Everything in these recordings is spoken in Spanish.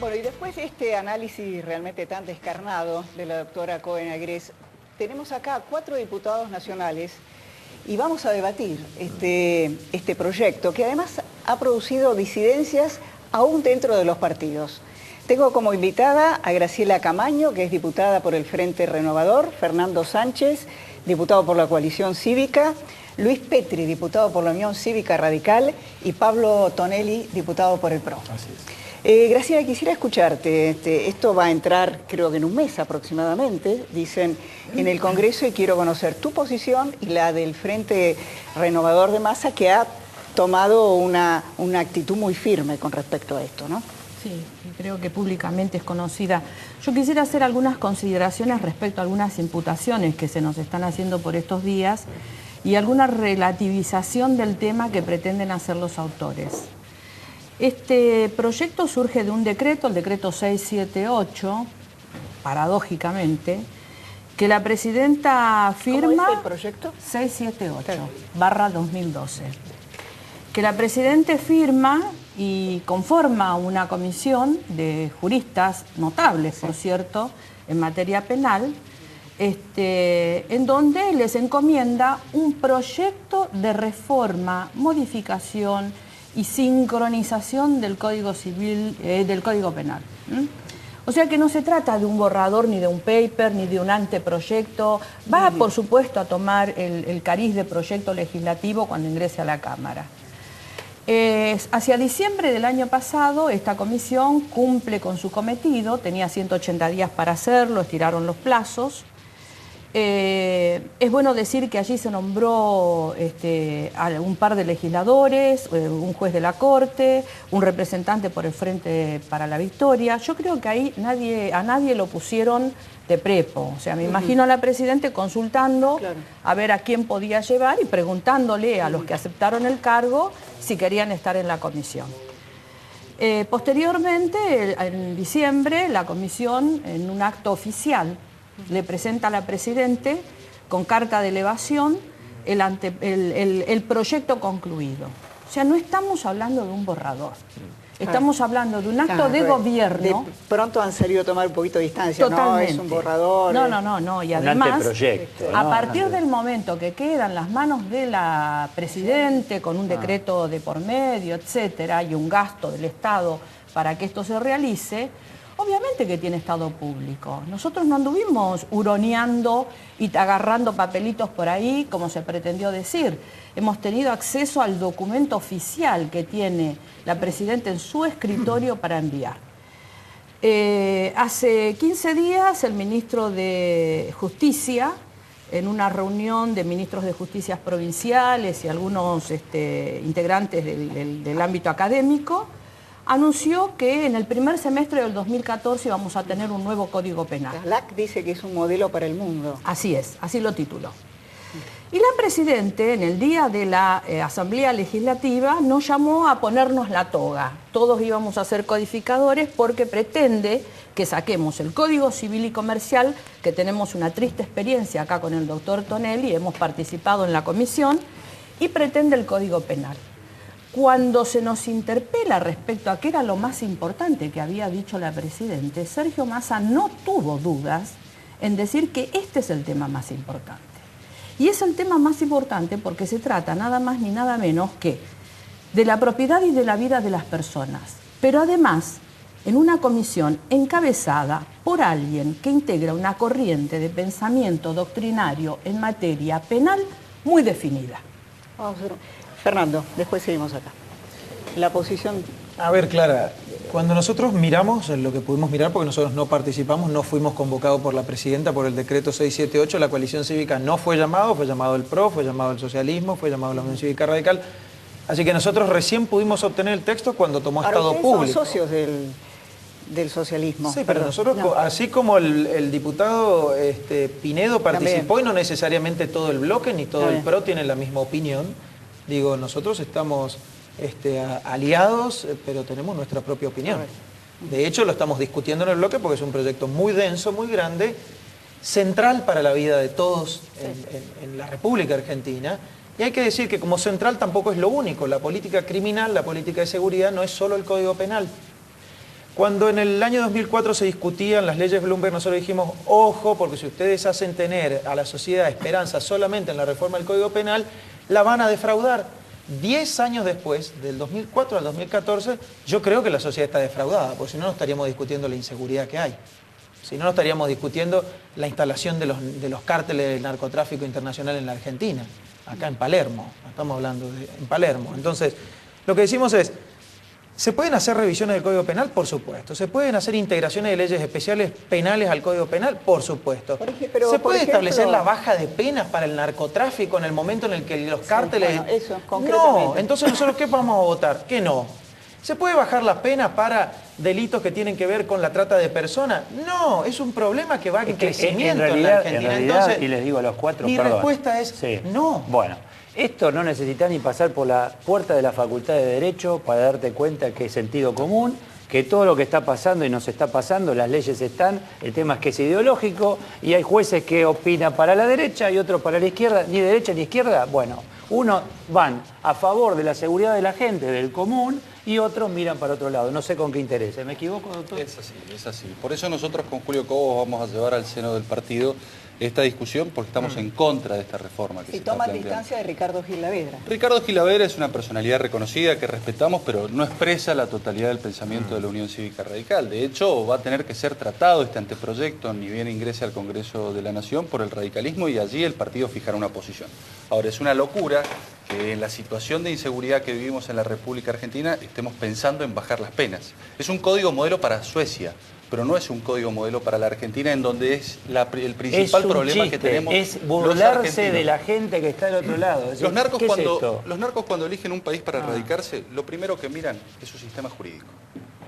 Bueno, y después de este análisis realmente tan descarnado de la doctora Cohen Agrés, tenemos acá 4 diputados nacionales y vamos a debatir este proyecto que además ha producido disidencias aún dentro de los partidos. Tengo como invitada a Graciela Camaño, que es diputada por el Frente Renovador, Fernando Sánchez, diputado por la Coalición Cívica, Luis Petri, diputado por la Unión Cívica Radical, y Pablo Tonelli, diputado por el PRO. Así es. Graciela, quisiera escucharte. Esto va a entrar, creo que en un mes aproximadamente, dicen, en el Congreso, y quiero conocer tu posición y la del Frente Renovador de Massa, que ha tomado una actitud muy firme con respecto a esto, ¿no? Sí, creo que públicamente es conocida. Yo quisiera hacer algunas consideraciones respecto a algunas imputaciones que se nos están haciendo por estos días y alguna relativización del tema que pretenden hacer los autores. Este proyecto surge de un decreto, el decreto 678, paradójicamente, que la presidenta firma... ¿Cómo es el proyecto? 678/2012. Que la presidenta firma y conforma una comisión de juristas notables, por cierto, en materia penal, en donde les encomienda un proyecto de reforma, modificación y sincronización del Código Civil, del Código Penal. O sea que no se trata de un borrador, ni de un paper, ni de un anteproyecto. Va, por supuesto, a tomar el cariz de proyecto legislativo cuando ingrese a la Cámara. Hacia diciembre del año pasado, esta comisión cumple con su cometido, tenía 180 días para hacerlo, estiraron los plazos. Es bueno decir que allí se nombró a un par de legisladores, un juez de la Corte, un representante por el Frente para la Victoria. Yo creo que ahí a nadie lo pusieron de prepo. O sea, me imagino a la Presidenta consultando a ver a quién podía llevar y preguntándole a los que aceptaron el cargo si querían estar en la comisión. Posteriormente, en diciembre, la comisión, en un acto oficial, le presenta a la Presidenta con carta de elevación el proyecto concluido. O sea, no estamos hablando de un borrador. Estamos hablando de un acto de gobierno. De pronto han salido a tomar un poquito de distancia. Totalmente. No, es un borrador. No. Y además, un anteproyecto, ¿no? A partir del momento que queda en las manos de la Presidenta con un decreto de por medio, etcétera, y un gasto del Estado para que esto se realice, obviamente que tiene estado público. Nosotros no anduvimos huroneando y agarrando papelitos por ahí, como se pretendió decir. Hemos tenido acceso al documento oficial que tiene la Presidenta en su escritorio para enviar. Hace 15 días el ministro de Justicia, en una reunión de ministros de Justicias provinciales y algunos integrantes del ámbito académico, anunció que en el primer semestre del 2014 vamos a tener un nuevo Código Penal. La LAC dice que es un modelo para el mundo. Así es, así lo tituló. Y la Presidenta, en el día de la Asamblea Legislativa, nos llamó a ponernos la toga. Todos íbamos a ser codificadores porque pretende que saquemos el Código Civil y Comercial, que tenemos una triste experiencia acá con el doctor Tonelli, hemos participado en la comisión, y pretende el Código Penal. Cuando se nos interpela respecto a qué era lo más importante que había dicho la Presidenta, Sergio Massa no tuvo dudas en decir que este es el tema más importante. Y es el tema más importante porque se trata nada más ni nada menos que de la propiedad y de la vida de las personas. Pero además, en una comisión encabezada por alguien que integra una corriente de pensamiento doctrinario en materia penal muy definida. Vamos a ver. Fernando, después seguimos acá. La posición... A ver, Clara, cuando nosotros miramos lo que pudimos mirar, porque nosotros no participamos, no fuimos convocados por la Presidenta por el decreto 678, la Coalición Cívica no fue llamado el PRO, fue llamado el socialismo, fue llamado la Unión Cívica Radical. Así que nosotros recién pudimos obtener el texto cuando tomó estado público. Son socios del socialismo. Sí, pero nosotros, así como el diputado Pinedo participó, y no necesariamente todo el bloque ni todo el PRO tiene la misma opinión. Digo, nosotros estamos aliados, pero tenemos nuestra propia opinión. De hecho, lo estamos discutiendo en el bloque porque es un proyecto muy denso, muy grande, central para la vida de todos en la República Argentina. Y hay que decir que como central tampoco es lo único. La política criminal, la política de seguridad no es solo el Código Penal. Cuando en el año 2004 se discutían las leyes Bloomberg, nosotros dijimos, ojo, porque si ustedes hacen tener a la sociedad esperanza solamente en la reforma del Código Penal, la van a defraudar. 10 años después, del 2004 al 2014, yo creo que la sociedad está defraudada, porque si no, no estaríamos discutiendo la inseguridad que hay. Si no, no estaríamos discutiendo la instalación de los cárteles del narcotráfico internacional en la Argentina, acá en Palermo, estamos hablando en Palermo. Entonces, lo que decimos es, ¿se pueden hacer revisiones del Código Penal? Por supuesto. ¿Se pueden hacer integraciones de leyes especiales penales al Código Penal? Por supuesto. ¿Se puede establecer la baja de penas para el narcotráfico en el momento en el que los cárteles... Sí, bueno, eso, concretamente. No, entonces nosotros ¿qué vamos a votar? Que no. ¿Se puede bajar las penas para delitos que tienen que ver con la trata de personas? No, es un problema que va en crecimiento en la Argentina. En realidad, entonces, y les digo a los cuatro, mi respuesta es no. Bueno. Esto no necesitas ni pasar por la puerta de la Facultad de Derecho para darte cuenta que es sentido común, que todo lo que está pasando y nos está pasando, las leyes están, el tema es que es ideológico y hay jueces que opinan para la derecha y otros para la izquierda, ni derecha ni izquierda. Bueno, unos van a favor de la seguridad de la gente, del común, y otros miran para otro lado. No sé con qué interés. ¿Me equivoco, doctor? Es así, es así. Por eso nosotros con Julio Cobos vamos a llevar al seno del partido esta discusión, porque estamos en contra de esta reforma que se está toman planteando. distancia de Ricardo Gilavedra. Ricardo Gilavedra es una personalidad reconocida que respetamos, pero no expresa la totalidad del pensamiento de la Unión Cívica Radical. De hecho, va a tener que ser tratado este anteproyecto, ni bien ingrese al Congreso de la Nación, por el radicalismo, y allí el partido fijará una posición. Ahora, es una locura que en la situación de inseguridad que vivimos en la República Argentina estemos pensando en bajar las penas. Es un código modelo para Suecia, pero no es un código modelo para la Argentina, en donde es el principal problema que tenemos. Es burlarse de la gente que está del otro lado. Es decir, los narcos cuando eligen un país para radicarse, lo primero que miran es su sistema jurídico.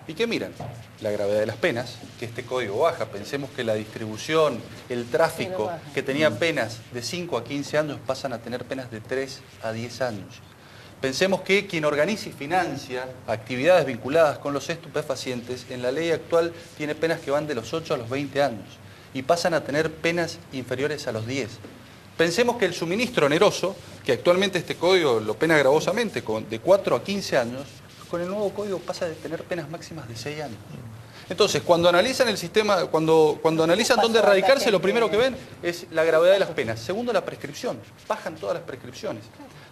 ¿Y qué miran? La gravedad de las penas, que este código baja. Pensemos que la distribución, el tráfico, que tenía penas de 5 a 15 años, pasan a tener penas de 3 a 10 años. Pensemos que quien organiza y financia actividades vinculadas con los estupefacientes, en la ley actual tiene penas que van de los 8 a los 20 años y pasan a tener penas inferiores a los 10. Pensemos que el suministro oneroso, que actualmente este código lo pena gravosamente, de 4 a 15 años, con el nuevo código pasa a tener penas máximas de 6 años. Entonces, cuando analizan el sistema, cuando analizan dónde radicarse, lo primero que ven es la gravedad de las penas. Segundo, la prescripción. Bajan todas las prescripciones.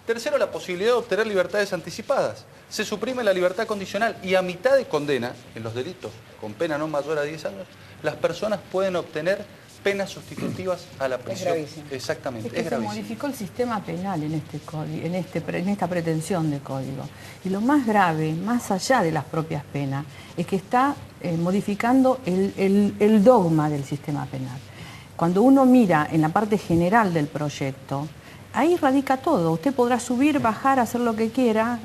Tercero, la posibilidad de obtener libertades anticipadas. Se suprime la libertad condicional y a mitad de condena, en los delitos con pena no mayor a 10 años, las personas pueden obtener penas sustitutivas a la prisión. Es gravísimo. Exactamente, es gravísimo. Se modificó el sistema penal en este código, en esta pretensión de código. Y lo más grave, más allá de las propias penas, es que está modificando el dogma del sistema penal. Cuando uno mira en la parte general del proyecto, ahí radica todo. Usted podrá subir, bajar, hacer lo que quiera.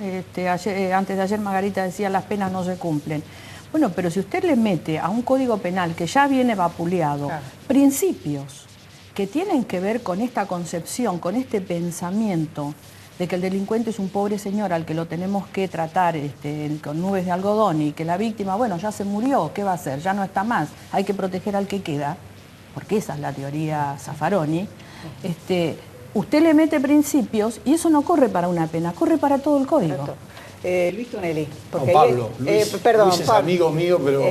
Antes de ayer Margarita decía las penas no se cumplen. Bueno, pero si usted le mete a un código penal que ya viene vapuleado, principios que tienen que ver con esta concepción, con este pensamiento de que el delincuente es un pobre señor al que lo tenemos que tratar con nubes de algodón y que la víctima, bueno, ya se murió, ¿qué va a hacer? Ya no está más, hay que proteger al que queda, porque esa es la teoría Zaffaroni. Usted le mete principios y eso no corre para una pena, corre para todo el código. Exacto. Luis Tonelli. Porque Pablo. Luis es Pablo. Amigo mío, pero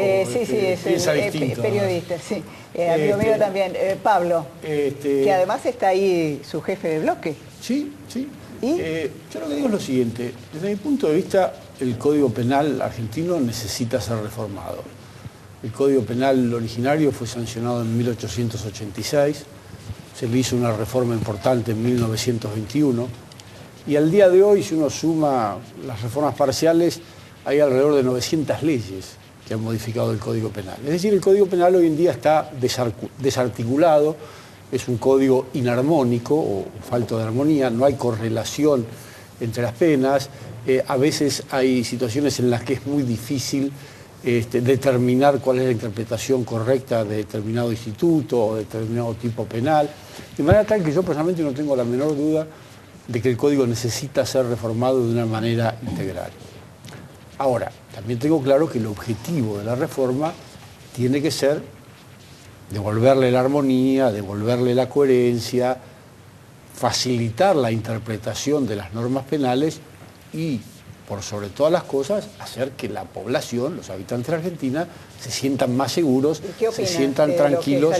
piensa distinto. Periodista, sí. Amigo mío también. Pablo, que además está ahí su jefe de bloque. Sí, sí. ¿Y? Yo lo que digo es lo siguiente. Desde mi punto de vista, el Código Penal argentino necesita ser reformado. El Código Penal originario fue sancionado en 1886. Se le hizo una reforma importante en 1921. Y al día de hoy, si uno suma las reformas parciales, hay alrededor de 900 leyes que han modificado el Código Penal. Es decir, el Código Penal hoy en día está desarticulado, es un código inarmónico o falto de armonía, no hay correlación entre las penas, a veces hay situaciones en las que es muy difícil determinar cuál es la interpretación correcta de determinado instituto o determinado tipo penal, de manera tal que yo personalmente no tengo la menor duda de que el código necesita ser reformado de una manera integral. Ahora, también tengo claro que el objetivo de la reforma tiene que ser devolverle la armonía, devolverle la coherencia, facilitar la interpretación de las normas penales y por sobre todas las cosas, hacer que la población, los habitantes de Argentina, se sientan más seguros, se sientan tranquilos.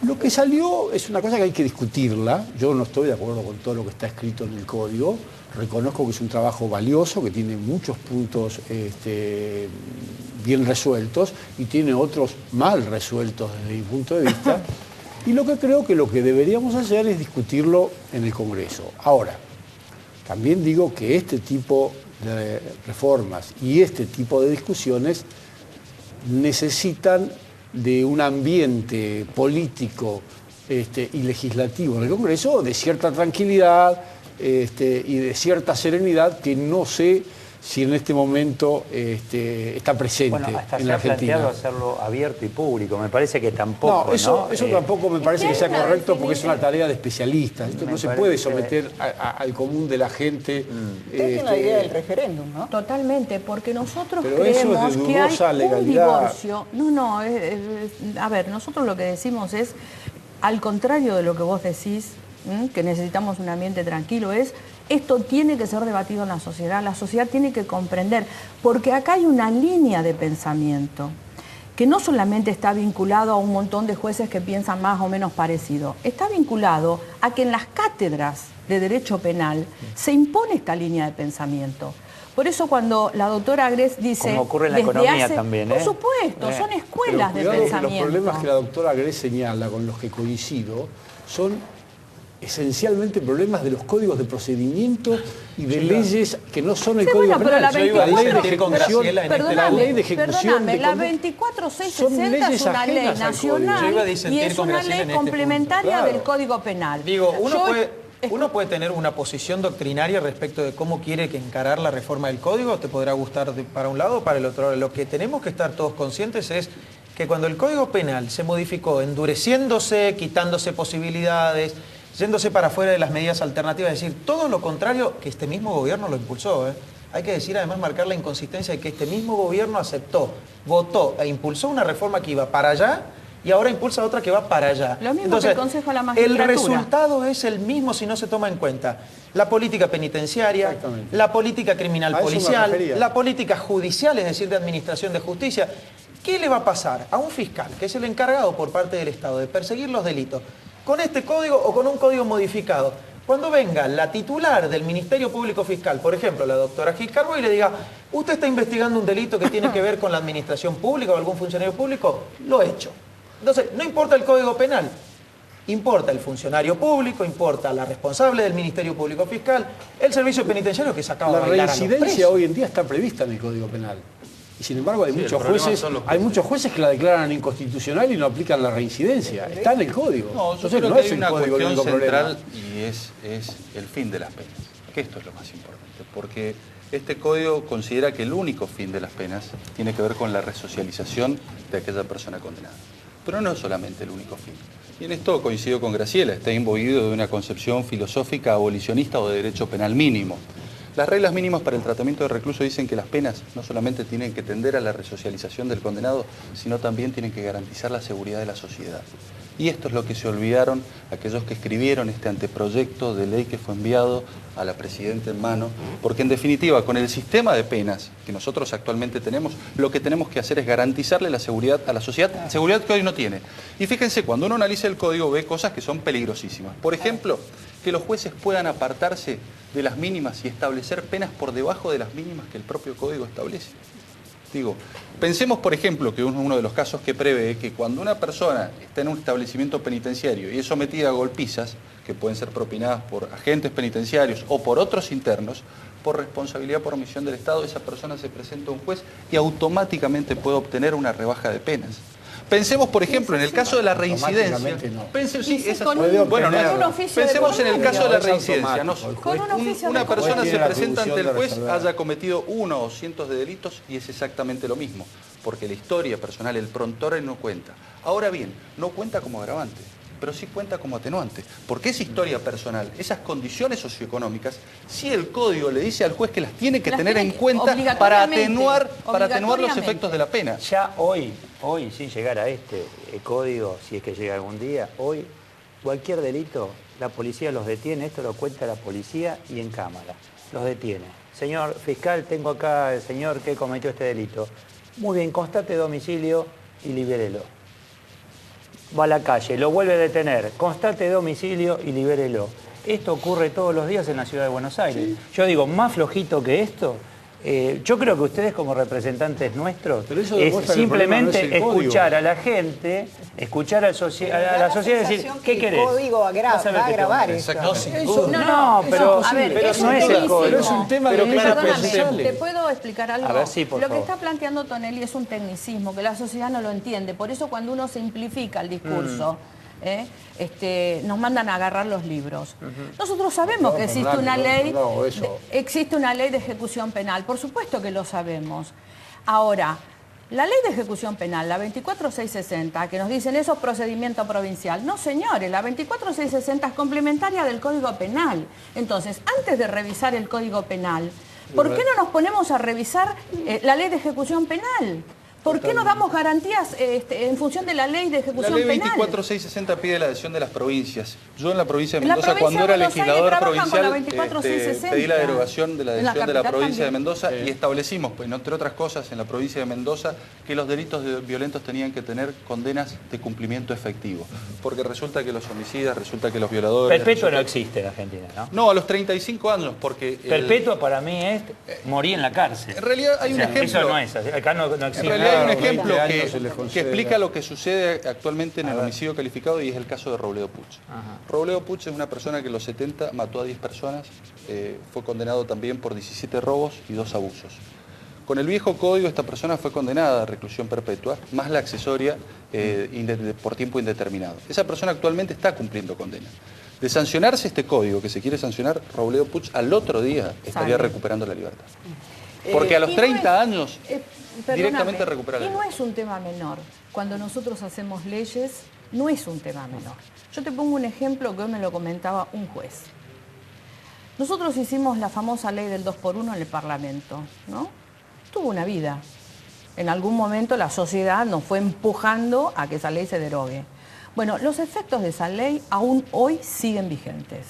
Lo que salió es una cosa que hay que discutirla. Yo no estoy de acuerdo con todo lo que está escrito en el código. Reconozco que es un trabajo valioso, que tiene muchos puntos bien resueltos y tiene otros mal resueltos desde mi punto de vista. Y lo que creo que lo que deberíamos hacer es discutirlo en el Congreso. Ahora, también digo que este tipo de reformas y este tipo de discusiones necesitan de un ambiente político y legislativo en el Congreso de cierta tranquilidad y de cierta serenidad que no sé si en este momento está presente hasta en la Argentina. Se ha planteado hacerlo abierto y público, me parece que tampoco. Eso tampoco me parece que sea correcto porque es una tarea de especialistas. Esto no se puede someter al común de la gente. Usted tiene la idea del referéndum, ¿no? Totalmente, porque nosotros pero creemos eso es de que hay dudosa un legalidad. divorcio. A ver, nosotros lo que decimos es, al contrario de lo que vos decís, que necesitamos un ambiente tranquilo, esto tiene que ser debatido en la sociedad tiene que comprender, porque acá hay una línea de pensamiento que no solamente está vinculado a un montón de jueces que piensan más o menos parecido, está vinculado a que en las cátedras de Derecho Penal se impone esta línea de pensamiento. Por eso cuando la doctora Agres dice... Como ocurre en la economía también, Por supuesto, son escuelas de pensamiento. Los problemas que la doctora Agres señala, con los que coincido, son esencialmente problemas de los códigos de procedimiento y de leyes que no son el Código Penal. La ley de ejecución, la 24660 es una ley nacional y es una ley complementaria del Código Penal. Digo, uno puede tener una posición doctrinaria respecto de cómo quiere que encarar la reforma del Código, te podrá gustar para un lado o para el otro. Lo que tenemos que estar todos conscientes es que cuando el Código Penal se modificó, endureciéndose, quitándose posibilidades, yéndose para afuera de las medidas alternativas, es decir, todo lo contrario que este mismo gobierno lo impulsó. Hay que decir, además, marcar la inconsistencia de que este mismo gobierno aceptó, votó e impulsó una reforma que iba para allá y ahora impulsa otra que va para allá. Lo mismo. Entonces, que el Consejo de la Magistratura. El resultado es el mismo si no se toma en cuenta la política penitenciaria, la política criminal policial, la política judicial, es decir, de administración de justicia. ¿Qué le va a pasar a un fiscal, que es el encargado por parte del Estado de perseguir los delitos, con este código o con un código modificado? Cuando venga la titular del Ministerio Público Fiscal, por ejemplo, la doctora Gil Carbo, y le diga, usted está investigando un delito que tiene que ver con la administración pública o algún funcionario público, lo he hecho. Entonces, no importa el Código Penal, importa el funcionario público, importa la responsable del Ministerio Público Fiscal, el servicio penitenciario que sacaba a bailar a los presos. La reincidencia hoy en día está prevista en el Código Penal. Y sin embargo hay muchos jueces que la declaran inconstitucional y no aplican la reincidencia. Está en el código. No, yo creo que hay una cuestión central y es el fin de las penas. Que esto es lo más importante, porque este código considera que el único fin de las penas tiene que ver con la resocialización de aquella persona condenada. Pero no es solamente el único fin. Y en esto coincido con Graciela, está imbuido de una concepción filosófica abolicionista o de derecho penal mínimo. Las reglas mínimas para el tratamiento de reclusos dicen que las penas no solamente tienen que tender a la resocialización del condenado, sino también tienen que garantizar la seguridad de la sociedad. Y esto es lo que se olvidaron aquellos que escribieron este anteproyecto de ley que fue enviado a la Presidenta en mano, porque en definitiva, con el sistema de penas que nosotros actualmente tenemos, lo que tenemos que hacer es garantizarle la seguridad a la sociedad, seguridad que hoy no tiene. Y fíjense, cuando uno analiza el código ve cosas que son peligrosísimas. Por ejemplo, que los jueces puedan apartarse de las mínimas y establecer penas por debajo de las mínimas que el propio código establece. Digo, pensemos, por ejemplo, que uno de los casos que prevé que cuando una persona está en un establecimiento penitenciario y es sometida a golpizas, que pueden ser propinadas por agentes penitenciarios o por otros internos, por responsabilidad por omisión del Estado, esa persona se presenta a un juez y automáticamente puede obtener una rebaja de penas. Pensemos, por ejemplo, en el caso de la reincidencia. Pensemos en el caso de la reincidencia. Una persona se presenta ante el juez, haya cometido uno o cientos de delitos y es exactamente lo mismo, porque la historia personal, el prontuario no cuenta. Ahora bien, no cuenta como agravante, pero sí cuenta como atenuante, porque esa historia personal, esas condiciones socioeconómicas, sí el código le dice al juez que las tiene que tener en cuenta para atenuar los efectos de la pena. Ya hoy, sin llegar a este código, si es que llega algún día, hoy cualquier delito, la policía los detiene, esto lo cuenta la policía y en cámara, los detiene. señor fiscal, tengo acá el señor que cometió este delito. Muy bien, constate domicilio y libérelo. Va a la calle, lo vuelve a detener, constate domicilio y libérelo. Esto ocurre todos los días en la ciudad de Buenos Aires. Sí. Yo digo, más flojito que esto, yo creo que ustedes como representantes nuestros es simplemente escuchar a la gente, escuchar a la sociedad y decir, ¿qué querés? El código va a grabar eso. No, pero a ver, pero no es el código. Pero es un tema de perdóname, ¿te puedo explicar algo? A ver, sí, por favor. favor. Que está planteando Tonelli es un tecnicismo, que la sociedad no lo entiende. Por eso cuando uno simplifica el discurso, nos mandan a agarrar los libros. Nosotros sabemos que existe una ley, existe una ley de ejecución penal, por supuesto que lo sabemos. Ahora, la ley de ejecución penal, la 24660, que nos dicen eso es procedimiento provincial. No, señores, la 24660 es complementaria del Código Penal. Entonces, antes de revisar el Código Penal, ¿por qué no nos ponemos a revisar la ley de ejecución penal? ¿Por qué no damos garantías en función de la ley de ejecución penal? La ley 24660 pide la adhesión de las provincias. Yo en la provincia de Mendoza, cuando era legislador provincial, pedí la derogación de la adhesión de la provincia de Mendoza y establecimos, pues, entre otras cosas, en la provincia de Mendoza, que los delitos violentos tenían que tener condenas de cumplimiento efectivo. Porque resulta que los homicidas, resulta que los violadores... Perpetua no existe en Argentina, ¿no? No, a los 35 años, porque... Perpetua para mí es morir en la cárcel. En realidad hay un ejemplo... Eso no es, acá no existe. Hay un ejemplo que explica lo que sucede actualmente en el homicidio calificado y es el caso de Robledo Puch. Robledo Puch es una persona que en los 70 mató a 10 personas, fue condenado también por 17 robos y 2 abusos. Con el viejo código esta persona fue condenada a reclusión perpetua, más la accesoria por tiempo indeterminado. Esa persona actualmente está cumpliendo condena. De sancionarse este código que se quiere sancionar, Robledo Puch al otro día estaría recuperando la libertad. Porque a los 30 años... directamente recuperar. Y no es un tema menor. Cuando nosotros hacemos leyes, no es un tema menor. Yo te pongo un ejemplo que hoy me lo comentaba un juez. Nosotros hicimos la famosa ley del 2x1 en el Parlamento, ¿no? Tuvo una vida. En algún momento la sociedad nos fue empujando a que esa ley se derogue. Bueno, los efectos de esa ley aún hoy siguen vigentes.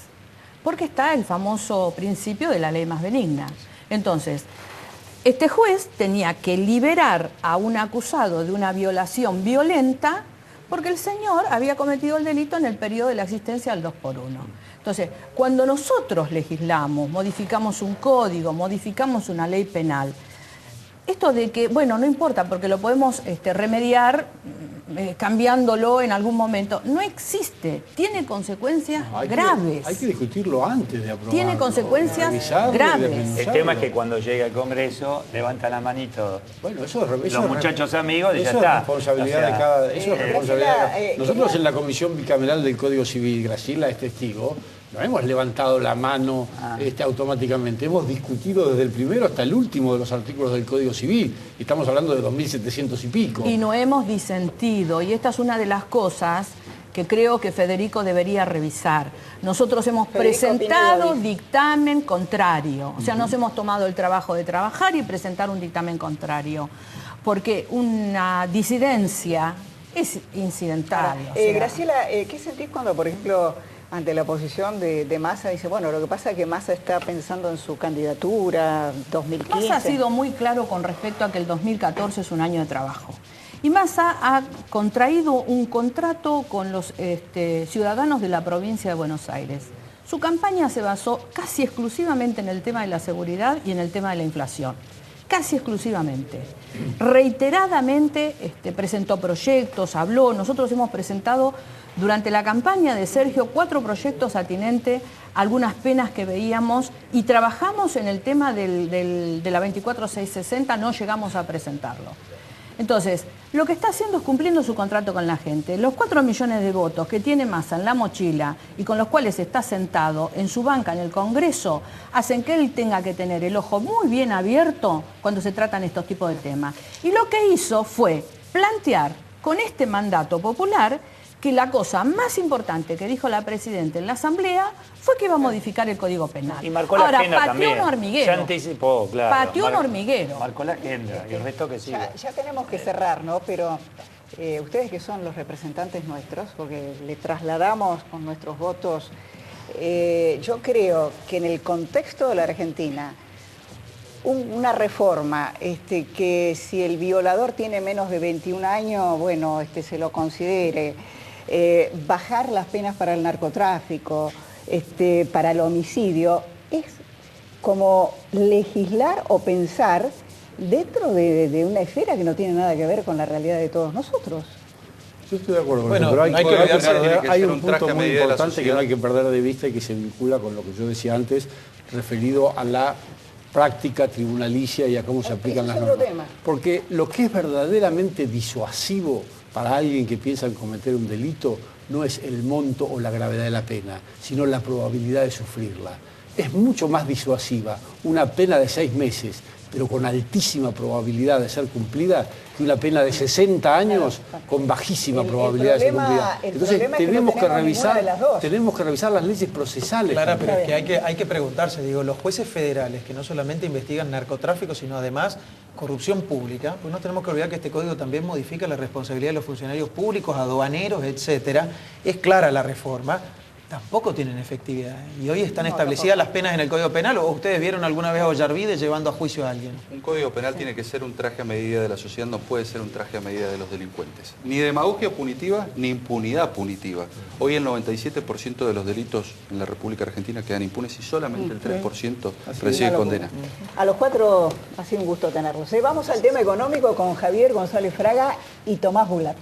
Porque está el famoso principio de la ley más benigna. Entonces, este juez tenía que liberar a un acusado de una violación violenta porque el señor había cometido el delito en el periodo de la existencia del 2x1. Entonces, cuando nosotros legislamos, modificamos un código, modificamos una ley penal, esto de que, bueno, no importa porque lo podemos remediar cambiándolo en algún momento, no existe, tiene consecuencias graves. Hay que discutirlo antes de aprobarlo. Tiene consecuencias graves. El tema es que cuando llega al Congreso, levanta la manito bueno, eso los muchachos amigos y ya está. Eso es responsabilidad de cada... Eso es responsabilidad. Nosotros en la Comisión Bicameral del Código Civil, Graciela es testigo, no hemos levantado la mano automáticamente, hemos discutido desde el primero hasta el último de los artículos del Código Civil, y estamos hablando de 2.700 y pico. Y no hemos disentido, y esta es una de las cosas que creo que Federico debería revisar. Nosotros hemos presentado dictamen contrario, o sea, nos hemos tomado el trabajo de trabajar y presentar un dictamen contrario, porque una disidencia es incidental. Graciela, ¿qué sentís cuando, por ejemplo, ante la posición de Massa, dice, bueno, lo que pasa es que Massa está pensando en su candidatura 2015? Massa ha sido muy claro con respecto a que el 2014 es un año de trabajo. Y Massa ha contraído un contrato con los ciudadanos de la provincia de Buenos Aires. Su campaña se basó casi exclusivamente en el tema de la seguridad y en el tema de la inflación. Casi exclusivamente. Reiteradamente presentó proyectos, habló. Nosotros hemos presentado durante la campaña de Sergio 4 proyectos atinentes, algunas penas que veíamos y trabajamos en el tema de la 24660, no llegamos a presentarlo. Entonces, lo que está haciendo es cumpliendo su contrato con la gente. Los 4 millones de votos que tiene Massa en la mochila y con los cuales está sentado en su banca en el Congreso, hacen que él tenga que tener el ojo muy bien abierto cuando se tratan estos tipos de temas. Y lo que hizo fue plantear con este mandato popular que la cosa más importante que dijo la Presidenta en la Asamblea fue que iba a modificar el Código Penal. Y marcó la agenda también. Pateó un hormiguero. Ya anticipó, claro. Pateó un hormiguero. Marcó la agenda y el resto que sigue. Ya tenemos que cerrar, ¿no? Pero ustedes que son los representantes nuestros, porque le trasladamos con nuestros votos, yo creo que en el contexto de la Argentina, una reforma, que si el violador tiene menos de 21 años, bueno, se lo considere, bajar las penas para el narcotráfico, para el homicidio, es como legislar o pensar dentro de una esfera que no tiene nada que ver con la realidad de todos nosotros. Yo estoy de acuerdo con bueno, eso, pero hay un punto muy importante que no hay que perder de vista y que se vincula con lo que yo decía antes, referido a la práctica tribunalicia y a cómo se aplican las normas. Porque lo que es verdaderamente disuasivo para alguien que piensa en cometer un delito no es el monto o la gravedad de la pena, sino la probabilidad de sufrirla. Es mucho más disuasiva una pena de 6 meses, pero con altísima probabilidad de ser cumplida, que una pena de 60 años con bajísima probabilidad de ser cumplida. Entonces tenemos que revisar las leyes procesales. Claro, pero es que hay que preguntarse, digo, los jueces federales que no solamente investigan narcotráfico, sino además corrupción pública, pues no tenemos que olvidar que este código también modifica la responsabilidad de los funcionarios públicos, aduaneros, etcétera. Es clara la reforma. Tampoco tienen efectividad. Y hoy están establecidas las penas en el Código Penal. ¿O ustedes vieron alguna vez a Ollarvide llevando a juicio a alguien? Un Código Penal tiene que ser un traje a medida de la sociedad, no puede ser un traje a medida de los delincuentes. Ni demagogia punitiva, ni impunidad punitiva. Hoy el 97% de los delitos en la República Argentina quedan impunes y solamente el 3% recibe condena. A los 4 ha sido un gusto tenerlos. Vamos al tema económico con Javier González Fraga y Tomás Bulat.